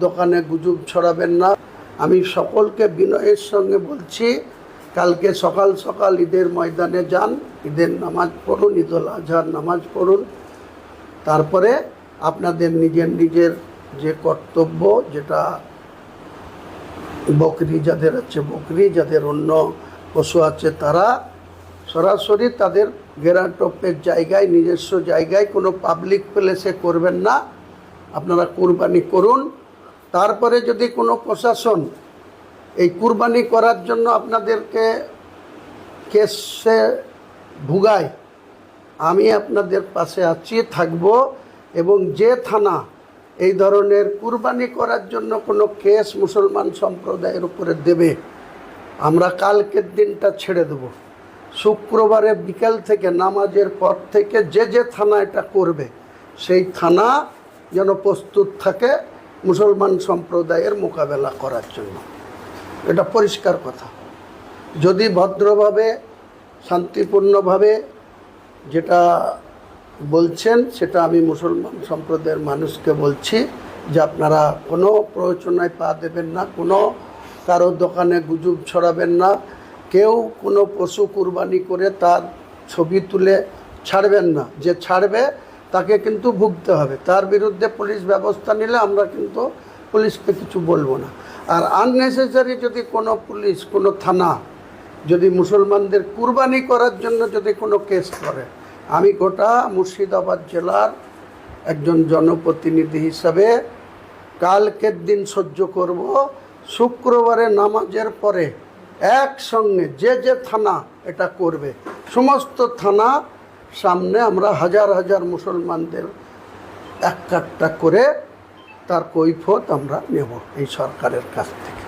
দোকানে গুজব ছড়াবেন না। আমি সকলকে বিনয়ের সঙ্গে বলছি, কালকে সকাল সকাল ঈদের ময়দানে যান, ঈদের নামাজ পড়ুন, ঈদুল আজহার নামাজ পড়ুন। তারপরে আপনাদের নিজের নিজের যে কর্তব্য, যেটা বকরি যাদের আছে বকরি, যাদের অন্য পশু আছে তারা সরাসরি তাদের গেরাটোপের জায়গায়, নিজস্ব জায়গায়, কোনো পাবলিক প্লেসে করবেন না। আপনারা কুরবানি করুন। তারপরে যদি কোনো প্রশাসন এই কুরবানি করার জন্য আপনাদেরকে কেসে ভুগায়, আমি আপনাদের পাশে আছি, থাকব। এবং যে থানা এই ধরনের কুরবানি করার জন্য কোনো কেস মুসলমান সম্প্রদায়ের উপরে দেবে, আমরা কালকের দিনটা ছেড়ে দেব। শুক্রবারে বিকেল থেকে, নামাজের পর থেকে যে থানা এটা করবে, সেই থানা যেন প্রস্তুত থাকে মুসলমান সম্প্রদায়ের মোকাবেলা করার জন্য। এটা পরিষ্কার কথা। যদি ভদ্রভাবে, শান্তিপূর্ণভাবে যেটা বলছেন, সেটা আমি মুসলমান সম্প্রদায়ের মানুষকে বলছি যে আপনারা কোনো প্ররোচনায় পা দেবেন না, কোনো কারো দোকানে গুজব ছড়াবেন না, কেউ কোনো পশু কুরবানি করে তার ছবি তুলে ছাড়বেন না। যে ছাড়বে তাকে কিন্তু ভুগতে হবে, তার বিরুদ্ধে পুলিশ ব্যবস্থা নিলে আমরা কিন্তু পুলিশকে কিছু বলবো না। আর আননেসেসারি যদি কোনো পুলিশ, কোনো থানা যদি মুসলমানদের কুরবানি করার জন্য যদি কোনো কেস করে, আমি গোটা মুর্শিদাবাদ জেলার একজন জনপ্রতিনিধি হিসাবে কালকের দিন সহ্য করব। শুক্রবারে নামাজের পরে একসঙ্গে যে থানা এটা করবে, সমস্ত থানা সামনে আমরা হাজার হাজার মুসলমানদের এক কাট্টা করে তার কৈফিয়ত আমরা নেব এই সরকারের কাছ থেকে।